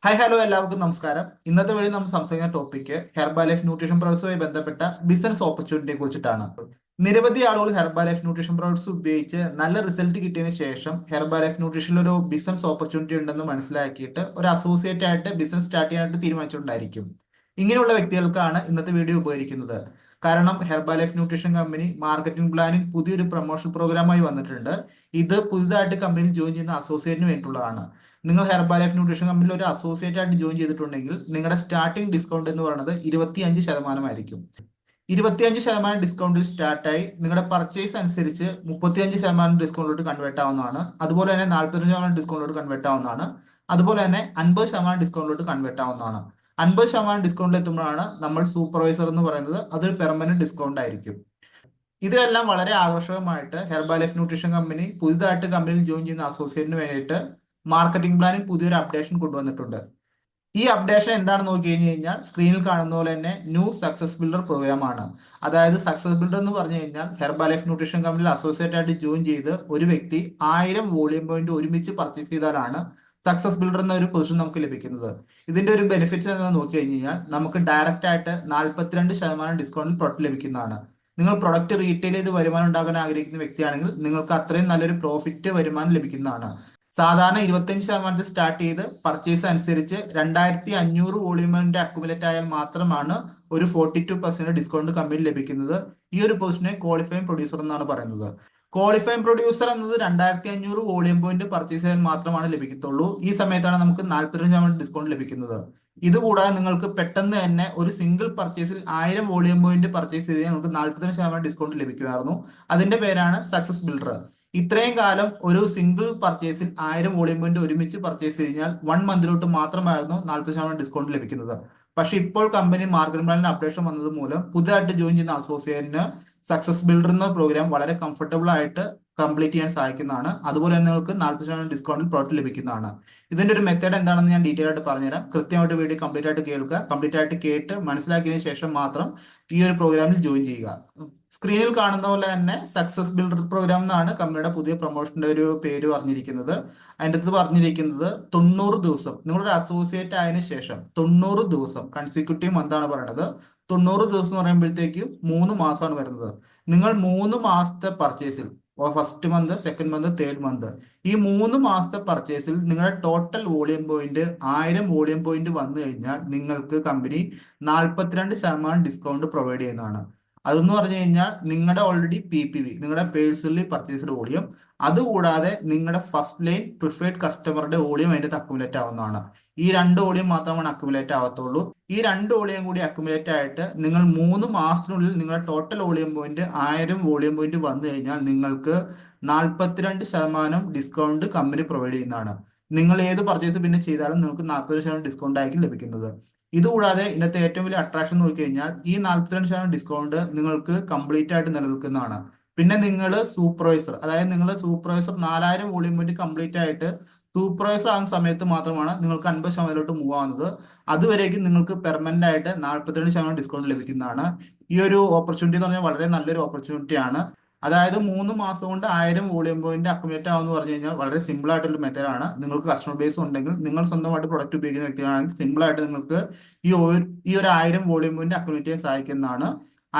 Hi hello എല്ലാവർക്കും നമസ്കാരം. ഇന്നത്തെ വഴി നമ്മൾ സംസാരിക്കുന്ന ടോപ്പിക്ക് ഹെർബാ ലൈഫ് ന്യൂട്രീഷൻ പ്രോഡക്ട്സുമായി ബന്ധപ്പെട്ട ബിസിനസ് ഓപ്പർച്യൂണിറ്റിയെ കുറിച്ചിട്ടാണ്. നിരവധി ആളുകൾ ഹെർബാ ലൈഫ് ന്യൂട്രീഷൻ പ്രോഡക്ട്സ് ഉപയോഗിച്ച് നല്ല റിസൾട്ട് കിട്ടിയതിനു ശേഷം ഹെർബാ ലൈഫ് ന്യൂട്രീഷനിൽ ഒരു ബിസിനസ് ഓപ്പർച്യൂണിറ്റി ഉണ്ടെന്ന് മനസ്സിലാക്കിയിട്ട് ഒരു അസോസിയേറ്റ് ആയിട്ട് ബിസിനസ് സ്റ്റാർട്ട് ചെയ്യാനായിട്ട് തീരുമാനിച്ചിട്ടുണ്ടായിരിക്കും. ഇങ്ങനെയുള്ള വ്യക്തികൾക്കാണ് ഇന്നത്തെ വീഡിയോ ഉപകരിക്കുന്നത്. കാരണം ഹെർബാ ലൈഫ് ന്യൂട്രീഷൻ കമ്പനി മാർക്കറ്റിംഗ് പ്ലാനിൽ പുതിയൊരു പ്രൊമോഷൻ പ്രോഗ്രാമായി വന്നിട്ടുണ്ട്. ഇത് പുതുതായിട്ട് കമ്പനിയിൽ ജോയിൻ ചെയ്യുന്ന അസോസിയേറ്റിന് വേണ്ടിയുള്ളതാണ്. നിങ്ങൾ ഹെർബാ ലൈഫ് ന്യൂട്രീഷൻ കമ്പനിയിൽ ഒരു അസോസിയേറ്റ് ആയിട്ട് ജോയിൻ ചെയ്തിട്ടുണ്ടെങ്കിൽ നിങ്ങളുടെ സ്റ്റാർട്ടിംഗ് ഡിസ്കൗണ്ട് എന്ന് പറയുന്നത് 25% 25% ഡിസ്കൗണ്ടിൽ സ്റ്റാർട്ടായി നിങ്ങളുടെ പർച്ചേസ് അനുസരിച്ച് 35% ഡിസ്കൗണ്ടിലോട്ട് കൺവേർട്ട് ആവുന്നതാണ്. അതുപോലെ തന്നെ 40% ഡിസ്കൗണ്ടിലോട്ട് കൺവേർട്ട് ആവുന്നതാണ്. അതുപോലെ തന്നെ 50% ഡിസ്കൗണ്ടിലോട്ട് കൺവേർട്ട് ആവുന്നതാണ്. 50% ഡിസ്കൗണ്ടിൽ എത്തുമ്പോഴാണ് നമ്മൾ സൂപ്പർവൈസർ എന്ന് പറയുന്നത്. അതൊരു പെർമനന്റ് ഡിസ്കൗണ്ട് ആയിരിക്കും. ഇതിലെല്ലാം വളരെ ആകർഷകമായിട്ട് ഹെർബാ ലൈഫ് ന്യൂട്രീഷൻ കമ്പനി പുതുതായിട്ട് കമ്പനിയിൽ ജോയിൻ ചെയ്യുന്ന അസോസിയേറ്റിന് വേണ്ടിയിട്ട് മാർക്കറ്റിംഗ് പ്ലാനിൽ പുതിയൊരു അപ്ഡേഷൻ കൊണ്ടുവന്നിട്ടുണ്ട്. ഈ അപ്ഡേഷൻ എന്താണെന്ന് നോക്കി കഴിഞ്ഞു കഴിഞ്ഞാൽ സ്ക്രീനിൽ കാണുന്ന പോലെ തന്നെ ന്യൂ സക്സസ് ബിൽഡർ പ്രോഗ്രാം ആണ്. അതായത് സക്സസ് ബിൽഡർ എന്ന് പറഞ്ഞു കഴിഞ്ഞാൽ ഹെർബാ ലൈഫ് ന്യൂട്രീഷൻ കമ്പനിയിൽ അസോസിയേറ്റ് ആയിട്ട് ജോയിൻ ചെയ്ത് ഒരു വ്യക്തി 1000 വോളിയം പോയിന്റ് ഒരുമിച്ച് പർച്ചേസ് ചെയ്താലാണ് സക്സസ് ബിൽഡർ എന്ന ഒരു പൊസിഷൻ നമുക്ക് ലഭിക്കുന്നത്. ഇതിന്റെ ഒരു ബെനിഫിറ്റ്സ് എന്താണെന്ന് നോക്കി കഴിഞ്ഞു കഴിഞ്ഞാൽ നമുക്ക് ഡയറക്റ്റ് ആയിട്ട് 42% ഡിസ്കൗണ്ടിൽ പ്രൊഡക്റ്റ് ലഭിക്കുന്നതാണ്. നിങ്ങൾ പ്രൊഡക്റ്റ് റീറ്റെയിൽ ചെയ്ത് വരുമാനം ഉണ്ടാക്കാൻ ആഗ്രഹിക്കുന്ന വ്യക്തിയാണെങ്കിൽ നിങ്ങൾക്ക് അത്രയും നല്ലൊരു പ്രോഫിറ്റ് വരുമാനം ലഭിക്കുന്നതാണ്. സാധാരണ 25% സ്റ്റാർട്ട് ചെയ്ത് പർച്ചേസ് അനുസരിച്ച് 2500 വോളിയൂമിന്റെ അക്യുമുലേറ്റ് ആയാൽ മാത്രമാണ് ഒരു 42% ഡിസ്കൗണ്ട് കമ്പനി ലഭിക്കുന്നത്. ഈ ഒരു പൊസിഷനെ ക്വാളിഫൈങ് പ്രൊഡ്യൂസർ എന്നാണ് പറയുന്നത്. ക്വാളിഫൈങ് പ്രൊഡ്യൂസർ എന്നത് 2500 വോളിയം പോയിന്റ് പർച്ചേസ് ചെയ്യാൻ മാത്രമാണ് ലഭിക്കത്തുള്ളൂ. ഈ സമയത്താണ് നമുക്ക് 42% ഡിസ്കൗണ്ട് ലഭിക്കുന്നത്. ഇതുകൂടാതെ നിങ്ങൾക്ക് പെട്ടെന്ന് തന്നെ ഒരു സിംഗിൾ പർച്ചേസിൽ 1000 വോളിയം പോയിന്റ് പർച്ചേസ് ചെയ്താൽ നിങ്ങൾക്ക് 42% ഡിസ്കൗണ്ട് ലഭിക്കുമായിരുന്നു. അതിന്റെ പേരാണ് സക്സസ് ബിൽഡർ. ഇത്രയും കാലം ഒരു സിംഗിൾ പർച്ചേസിൽ 1000 വോളിയം പോയിന്റ് ഒരുമിച്ച് പർച്ചേസ് കഴിഞ്ഞാൽ 1 മന്തിലോട്ട് മാത്രമായിരുന്നു 40% ഡിസ്കൗണ്ട് ലഭിക്കുന്നത്. പക്ഷെ ഇപ്പോൾ കമ്പനി മാർക്കറ്റ് പ്ലാനിൽ അപ്ഡേഷൻ വന്നത് മൂലം പുതുതായിട്ട് ജോയിൻ ചെയ്യുന്ന അസോസിയേറ്റിന് സക്സസ് ബിൽഡർ എന്ന പ്രോഗ്രാം വളരെ കംഫർട്ടബിൾ ആയിട്ട് കംപ്ലീറ്റ് ചെയ്യാൻ സഹായിക്കുന്നതാണ്. അതുപോലെ തന്നെ നിങ്ങൾക്ക് 40% ഡിസ്കൗണ്ടിൽ പ്രോഡക്റ്റ് ലഭിക്കുന്നതാണ്. ഇതിന്റെ ഒരു മെത്തേഡ് എന്താണെന്ന് ഞാൻ ഡീറ്റെയിൽ ആയിട്ട് പറഞ്ഞുതരാം. കൃത്യമായിട്ട് വീഡിയോ കംപ്ലീറ്റ് ആയിട്ട് കേൾക്കുക. കംപ്ലീറ്റ് ആയിട്ട് കേട്ട് മനസ്സിലാക്കിയതിനു ശേഷം മാത്രം ഈ ഒരു പ്രോഗ്രാമിൽ ജോയിൻ ചെയ്യുക. സ്ക്രീനിൽ കാണുന്ന പോലെ തന്നെ സക്സസ് ബിൽഡർ പ്രോഗ്രാം എന്നാണ് കമ്പനിയുടെ പുതിയ പ്രൊമോഷന്റെ ഒരു പേര് പറഞ്ഞിരിക്കുന്നത്. അതിൻ്റെ അടുത്ത് പറഞ്ഞിരിക്കുന്നത് 90 ദിവസം നിങ്ങളൊരു അസോസിയേറ്റ് ആയതിനു ശേഷം 90 ദിവസം കൺസിക്യൂട്ടീവ് മന്ത് ആണ് പറയുന്നത്. 90 ദിവസം എന്ന് പറയുമ്പോഴത്തേക്കും 3 മാസമാണ് വരുന്നത്. നിങ്ങൾ 3 മാസത്തെ പർച്ചേസിൽ first month, second month, third month ഈ 3 മാസത്തെ പർച്ചേസിൽ നിങ്ങളുടെ total volume point 1000 volume point വന്നു കഴിഞ്ഞാൽ നിങ്ങൾക്ക് കമ്പനി 42% ഡിസ്കൗണ്ട് പ്രൊവൈഡ് ചെയ്യുന്നതാണ്. അതെന്ന് പറഞ്ഞു കഴിഞ്ഞാൽ നിങ്ങളുടെ ഓൾറെഡി PPV നിങ്ങളുടെ പേഴ്സണലി പർച്ചേസ്ഡ് വോളിയം, അതുകൂടാതെ നിങ്ങളുടെ ഫസ്റ്റ് ലൈൻ പ്രിഫേർഡ് കസ്റ്റമറുടെ വോളിയം അതിൻ്റെ അക്യുമുലേറ്റ് ആവുന്നതാണ്. ഈ 2 വോളിയം മാത്രമാണ് അക്യുമുലേറ്റ് ആവത്തുള്ളൂ. ഈ 2 വോളിയം കൂടി അക്യുമുലേറ്റ് ആയിട്ട് നിങ്ങൾ 3 മാസത്തിനുള്ളിൽ നിങ്ങളുടെ total volume point 1000 volume point വന്നു കഴിഞ്ഞാൽ നിങ്ങൾക്ക് 42% ഡിസ്കൗണ്ട് കമ്പനി പ്രൊവൈഡ് ചെയ്യുന്നതാണ്. നിങ്ങൾ ഏത് പർച്ചേസ് പിന്നെ ചെയ്താലും നിങ്ങൾക്ക് 40% ഡിസ്കൗണ്ട് ആയിരിക്കും ലഭിക്കുന്നത്. ഇതുകൂടാതെ ഇന്നത്തെ ഏറ്റവും വലിയ അട്രാക്ഷൻ നോക്കി കഴിഞ്ഞാൽ ഈ 42% ഡിസ്കൗണ്ട് നിങ്ങൾക്ക് കംപ്ലീറ്റ് ആയിട്ട് നിലനിൽക്കുന്നതാണ്. പിന്നെ നിങ്ങൾ സൂപ്പർവൈസർ, അതായത് നിങ്ങൾ സൂപ്പർവൈസർ 4000 വോളിയം വേണ്ടി കംപ്ലീറ്റ് ആയിട്ട് സൂപ്പർവൈസർ ആകുന്ന സമയത്ത് മാത്രമാണ് നിങ്ങൾക്ക് 50%ലോട്ട് മൂവ് ആവുന്നത്. അതുവരേക്കും നിങ്ങൾക്ക് പെർമനന്റ് ആയിട്ട് 42% ഡിസ്കൗണ്ട് ലഭിക്കുന്നതാണ്. ഈ ഒരു ഓപ്പർച്യൂണിറ്റി എന്ന് പറഞ്ഞാൽ വളരെ നല്ലൊരു ഓപ്പർച്യൂണിറ്റി ആണ്. അതായത് 3 മാസം കൊണ്ട് 1000 വോളിയം പോയിന്റ് അക്യുമുലേറ്റ് ആവുമെന്ന് പറഞ്ഞു കഴിഞ്ഞാൽ വളരെ സിമ്പിൾ ആയിട്ടുള്ള മെത്തേഡാണ്. നിങ്ങൾക്ക് കസ്റ്റമർ ബേസ് ഉണ്ടെങ്കിൽ, നിങ്ങൾ സ്വന്തമായിട്ട് പ്രൊഡക്റ്റ് ഉപയോഗിക്കുന്ന വ്യക്തികളാണെങ്കിൽ സിമ്പിൾ ആയിട്ട് നിങ്ങൾക്ക് ഈ ഒരു 1000 വോളിയം പോയിന്റ് അക്യുമുലേറ്റ് ചെയ്യാൻ സഹായിക്കുന്നതാണ്.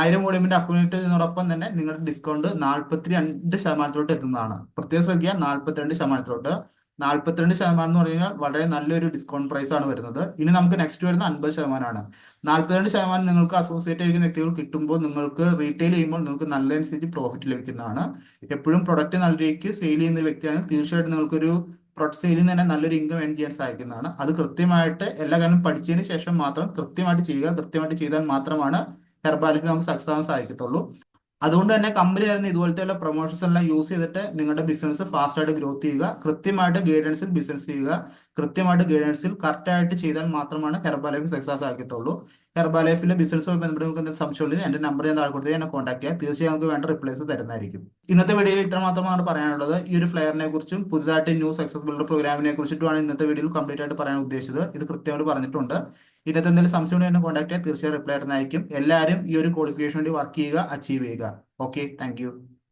1000 വോളിയമിന്റെ അക്യുമുലേറ്റ് ചെയ്യുന്നതോടൊപ്പം തന്നെ നിങ്ങളുടെ ഡിസ്കൗണ്ട് 42% എത്തുന്നതാണ്. പ്രത്യേകം ശ്രദ്ധിക്കുക, 42%. 42% എന്ന് പറഞ്ഞു കഴിഞ്ഞാൽ വളരെ നല്ലൊരു ഡിസ്കൗണ്ട് പ്രൈസ് ആണ് വരുന്നത്. ഇനി നമുക്ക് നെക്സ്റ്റ് വരുന്ന 50%. 42% നിങ്ങൾക്ക് അസോസിയേറ്റ് ആയിരിക്കുന്ന വ്യക്തികൾ കിട്ടുമ്പോൾ നിങ്ങൾക്ക് റീറ്റെയിൽ ചെയ്യുമ്പോൾ നിങ്ങൾക്ക് നല്ല അനുസരിച്ച് പ്രോഫിറ്റ് ലഭിക്കുന്നതാണ്. എപ്പോഴും പ്രൊഡക്റ്റ് നല്ല രീതിക്ക് സെയിൽ ചെയ്യുന്ന ഒരു വ്യക്തിയാണെങ്കിൽ തീർച്ചയായിട്ടും നിങ്ങൾക്കൊരു പ്രൊഡക്റ്റ് സെയിലിൽ നിന്ന് തന്നെ നല്ലൊരു ഇൻകം ഏൺ ചെയ്യാൻ സഹായിക്കുന്നതാണ്. അത് കൃത്യമായിട്ട് എല്ലാ കാര്യം പഠിച്ചതിന് ശേഷം മാത്രം കൃത്യമായിട്ട് ചെയ്യുക. കൃത്യമായിട്ട് ചെയ്താൽ മാത്രമാണ് ഹെർബാ ലൈഫിൽ നമുക്ക് സക്സസ് ആവാൻ സാധിക്കത്തുള്ളൂ. അതുകൊണ്ട് തന്നെ കമ്പനി തരുന്ന ഇതുപോലത്തെ പ്രൊമോഷൻസ് എല്ലാം യൂസ് ചെയ്തിട്ട് നിങ്ങളുടെ ബിസിനസ് ഫാസ്റ്റ് ആയിട്ട് ഗ്രോത്ത് ചെയ്യുക. കൃത്യമായിട്ട് ഗൈഡൻസിൽ ബിസിനസ് ചെയ്യുക. കൃത്യമായിട്ട് ഗൈഡൻസിൽ കറക്റ്റ് ആയിട്ട് ചെയ്താൽ മാത്രമാണ് ഹെർബാ ലൈഫ് സക്സസ് ആക്കത്തുള്ളൂ. ഹെർബാ ലൈഫിലെ ബിസിനസ്സുമായി ബന്ധപ്പെട്ട് നിങ്ങൾക്ക് എന്തെങ്കിലും സംശയമുണ്ടെങ്കിൽ എൻ്റെ നമ്പർ ഞാൻ താഴെ കൊടുത്ത് എന്നെ കോൺടാക്ട് ചെയ്യുക. തീർച്ചയായും നമുക്ക് വേണ്ട റിപ്ലൈസ് തരുന്നതായിരിക്കും. ഇന്നത്തെ വീഡിയോയിൽ ഇത്ര മാത്രമാണ് പറയാനുള്ളത്. ഈ ഒരു ഫ്ലെയറിനെ കുറിച്ചും പുതുതായിട്ട് ന്യൂ സക്സസ് ബിൽഡർ പ്രോഗ്രാമിനെ കുറിച്ചിട്ടുമാണ് ഇന്നത്തെ വീഡിയോയിൽ കംപ്ലീറ്റ് ആയിട്ട് പറയാൻ ഉദ്ദേശിച്ചത്. ഇത് കൃത്യമായിട്ട് പറഞ്ഞിട്ടുണ്ട്. ഇന്നത്തെ എന്തെങ്കിലും സംശയം ഉണ്ടെങ്കിൽ എന്നെ കോൺടാക്ട് ചെയ്യുക. തീർച്ചയായും റിപ്ലൈ തരുന്നതായിരിക്കും. എല്ലാവരും ഈ ഒരു ക്വാളിഫിക്കേഷൻ വേണ്ടി വർക്ക് ചെയ്യുക, അച്ചീവ് ചെയ്യുക. Okay, thank you.